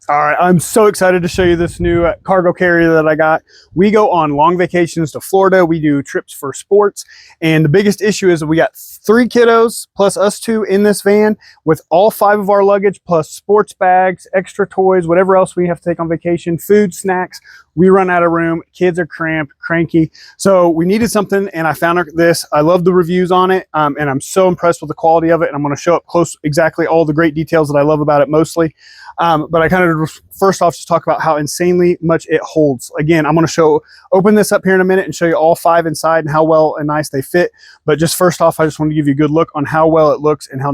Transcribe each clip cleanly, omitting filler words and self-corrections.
All right, I'm so excited to show you this new cargo carrier that I got. We go on long vacations to Florida. We do trips for sports. And the biggest issue is we got 3 kiddos plus us 2 in this van with all 5 of our luggage plus sports bags, extra toys, whatever else we have to take on vacation, food, snacks. We run out of room. Kids are cramped, cranky. So we needed something and I found this. I love the reviews on it and I'm so impressed with the quality of it. And I'm going to show up close exactly all the great details that I love about it mostly. But I kind of first off just talk about how insanely much it holds. Again, I'm going to open this up here in a minute and show you all 5 inside and how well and nice they fit. But just first off, I just want to give you a good look on how well it looks and how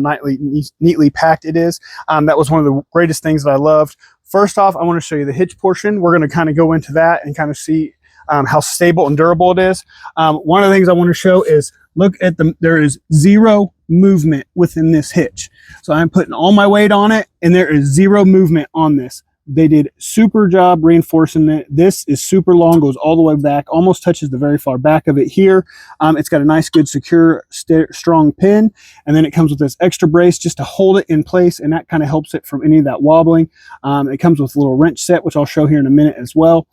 neatly packed it is. That was one of the greatest things that I loved. First off, I want to show you the hitch portion. We're going to kind of go into that and kind of see how stable and durable it is. One of the things I want to show is look at there is 0 movement within this hitch. So I'm putting all my weight on it and there is 0 movement on this. They did super job reinforcing it. This is super long, goes all the way back, almost touches the very far back of it here. It's got a nice, good, secure, strong pin. And then it comes with this extra brace just to hold it in place. And that kind of helps it from any of that wobbling. It comes with a little wrench set, which I'll show here in a minute as well.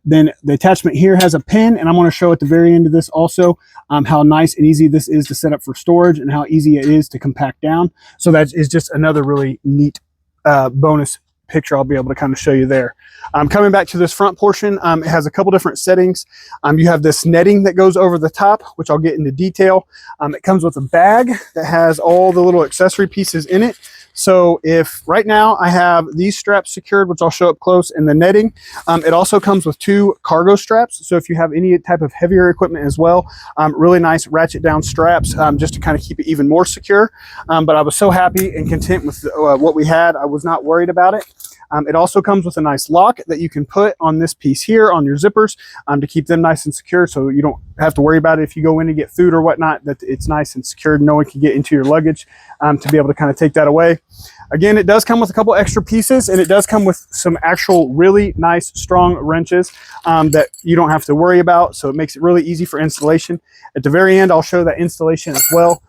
Then the attachment here has a pin, and I'm going to show at the very end of this also how nice and easy this is to set up for storage and how easy it is to compact down. So that is just another really neat bonus picture I'll be able to kind of show you there. Coming back to this front portion, it has a couple different settings. You have this netting that goes over the top, which I'll get into detail. It comes with a bag that has all the little accessory pieces in it. So if right now I have these straps secured, which I'll show up close, and the netting, it also comes with 2 cargo straps. So if you have any type of heavier equipment as well, really nice ratchet down straps just to kind of keep it even more secure. But I was so happy and content with what we had. I was not worried about it. It also comes with a nice lock that you can put on this piece here on your zippers to keep them nice and secure, so you don't have to worry about it if you go in to get food or whatnot, that it's nice and secured. No one can get into your luggage to be able to kind of take that away. Again, it does come with a couple extra pieces, and it does come with some actual really nice strong wrenches that you don't have to worry about, so it makes it really easy for installation. At the very end, I'll show that installation as well.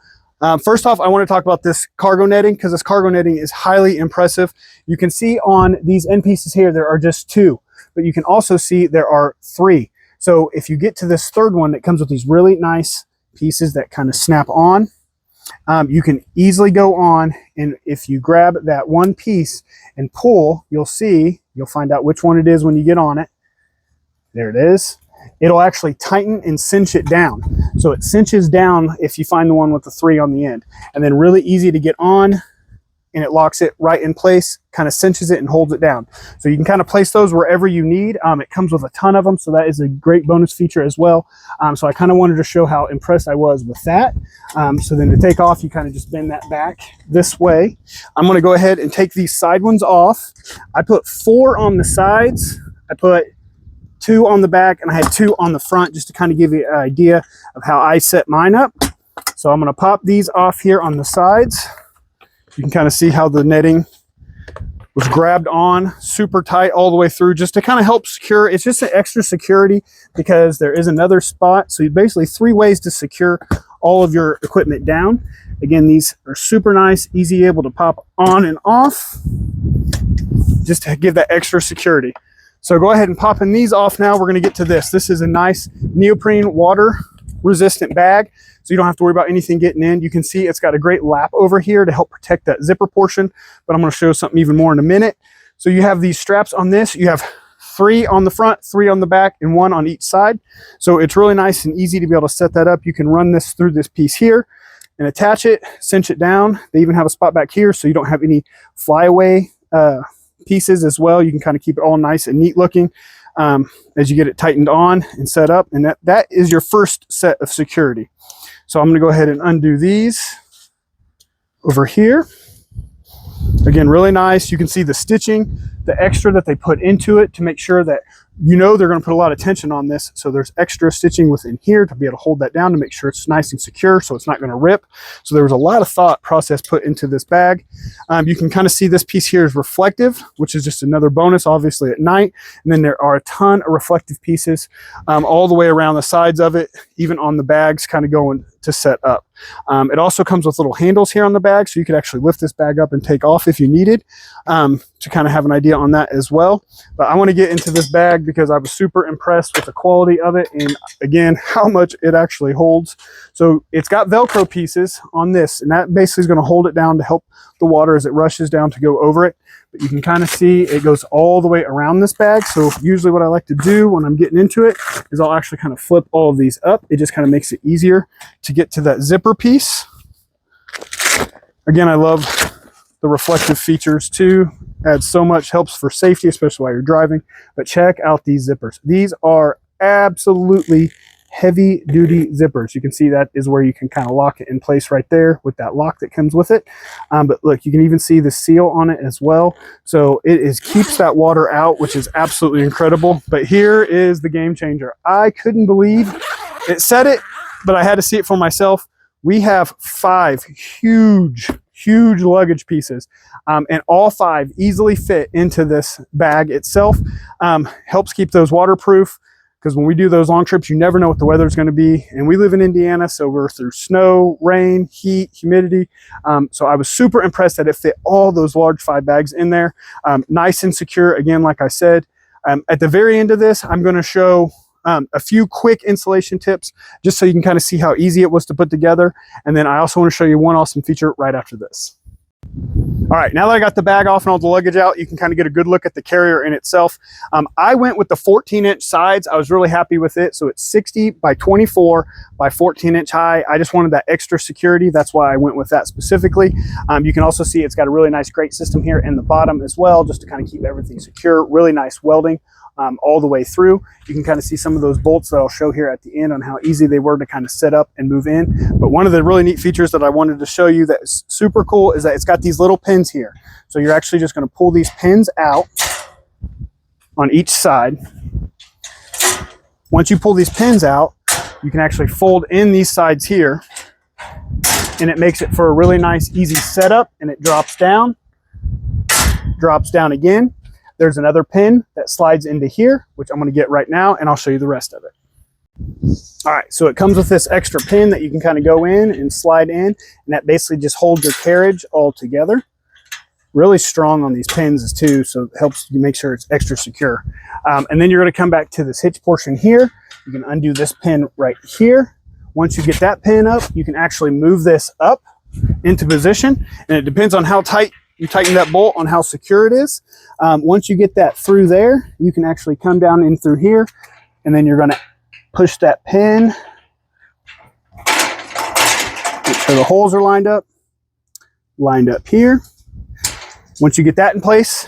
First off, I want to talk about this cargo netting because this cargo netting is highly impressive. You can see on these end pieces here, there are just 2, but you can also see there are 3. So if you get to this third one, it comes with these really nice pieces that kind of snap on. You can easily go on, and if you grab that one piece and pull, you'll find out which one it is when you get on it. There it is. It'll actually tighten and cinch it down. So it cinches down if you find the one with the 3 on the end. And then really easy to get on, and it locks it right in place, kind of cinches it and holds it down. So you can kind of place those wherever you need. It comes with a ton of them, so that is a great bonus feature as well. So I kind of wanted to show how impressed I was with that. So then to take off, you kind of just bend that back this way. I'm going to go ahead and take these side ones off. I put 4 on the sides. I put 2 on the back, and I had 2 on the front just to kind of give you an idea of how I set mine up. So I'm going to pop these off here on the sides. You can kind of see how the netting was grabbed on super tight all the way through just to kind of help secure. It's just an extra security because there is another spot. So basically 3 ways to secure all of your equipment down. Again, these are super nice, easy able to pop on and off just to give that extra security. So go ahead and pop in these off now. We're going to get to this. This is a nice neoprene water resistant bag, so you don't have to worry about anything getting in. You can see it's got a great lap over here to help protect that zipper portion, but I'm going to show something even more in a minute. So you have these straps on this. You have 3 on the front, 3 on the back, and 1 on each side. So it's really nice and easy to be able to set that up. You can run this through this piece here and attach it, cinch it down. They even have a spot back here so you don't have any flyaway pieces as well. You can kind of keep it all nice and neat looking as you get it tightened on and set up, and that is your first set of security. So I'm going to go ahead and undo these over here. Again, really nice. You can see the stitching, the extra that they put into it to make sure that you know they're going to put a lot of tension on this. So there's extra stitching within here to be able to hold that down to make sure it's nice and secure so it's not going to rip. So there was a lot of thought process put into this bag. You can kind of see this piece here is reflective, which is just another bonus, obviously, at night. And then there are a ton of reflective pieces all the way around the sides of it, even on the bags kind of going to set up. It also comes with little handles here on the bag, so you could actually lift this bag up and take off if you needed, to kind of have an idea on that as well. But I want to get into this bag because I was super impressed with the quality of it, and again, how much it actually holds. So it's got Velcro pieces on this, and that basically is going to hold it down to help the water as it rushes down to go over it. But you can kind of see it goes all the way around this bag. So usually what I like to do when I'm getting into it is I'll actually kind of flip all of these up. It just kind of makes it easier to get to that zipper piece. Again, I love the reflective features too. Adds so much, helps for safety, especially while you're driving. But check out these zippers. These are absolutely heavy duty zippers. You can see that is where you can kind of lock it in place right there with that lock that comes with it. But look, you can even see the seal on it as well. So it keeps that water out, which is absolutely incredible. But here is the game changer. I couldn't believe it said it, but I had to see it for myself. We have 5 huge luggage pieces, and all 5 easily fit into this bag itself. Helps keep those waterproof, because when we do those long trips, you never know what the weather is going to be. And we live in Indiana, so we're through snow, rain, heat, humidity. So I was super impressed that it fit all those large 5 bags in there. Nice and secure, again, like I said. At the very end of this, I'm going to show a few quick installation tips just so you can kind of see how easy it was to put together. And then I also want to show you one awesome feature right after this. All right, now that I got the bag off and all the luggage out, you can kind of get a good look at the carrier in itself. I went with the 14-inch sides. I was really happy with it. So it's 60 by 24 by 14-inch high. I just wanted that extra security. That's why I went with that specifically. You can also see it's got a really nice grate system here in the bottom as well, just to kind of keep everything secure. Really nice welding all the way through. You can kind of see some of those bolts that I'll show here at the end on how easy they were to kind of set up and move in. But one of the really neat features that I wanted to show you that is super cool is that it's got these little pins here. So you're actually just going to pull these pins out on each side. Once you pull these pins out, you can actually fold in these sides here, and it makes it for a really nice, easy setup. And it drops down again. There's another pin that slides into here, which I'm going to get right now, and I'll show you the rest of it. All right, so it comes with this extra pin that you can kind of go in and slide in, and that basically just holds your carriage all together. Really strong on these pins too, so it helps you make sure it's extra secure. And then you're going to come back to this hitch portion here. You can undo this pin right here. Once you get that pin up, you can actually move this up into position, and it depends on how tight you tighten that bolt on how secure it is. Once you get that through there, you can actually come down in through here, and then you're going to push that pin. Make sure the holes are lined up here. Once you get that in place,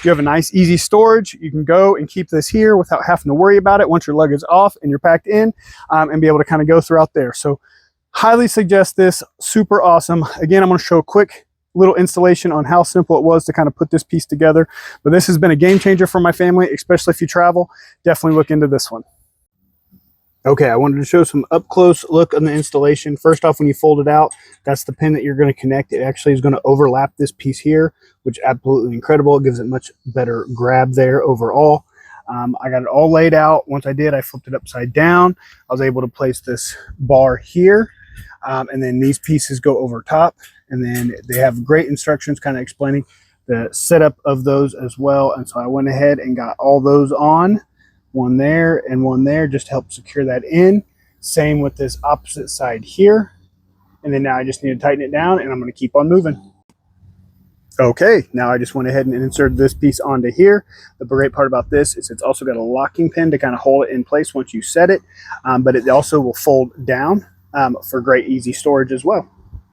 you have a nice easy storage. You can go and keep this here without having to worry about it once your luggage is off and you're packed in, and be able to kind of go throughout there. So highly suggest this. Super awesome. Again, I'm going to show a quick little installation on how simple it was to kind of put this piece together. But this has been a game changer for my family, especially if you travel. Definitely look into this one. Okay, I wanted to show some up close look on the installation. First off, when you fold it out, that's the pin that you're going to connect. It actually is going to overlap this piece here, which is absolutely incredible. It gives it much better grab there overall. I got it all laid out. Once I did, I flipped it upside down. I was able to place this bar here, and then these pieces go over top. And then they have great instructions kind of explaining the setup of those as well. And so I went ahead and got all those on, one there and one there, just to help secure that in. Same with this opposite side here. And then now I just need to tighten it down, and I'm going to keep on moving. Okay, now I just went ahead and inserted this piece onto here. The great part about this is it's also got a locking pin to kind of hold it in place once you set it, but it also will fold down for great easy storage as well.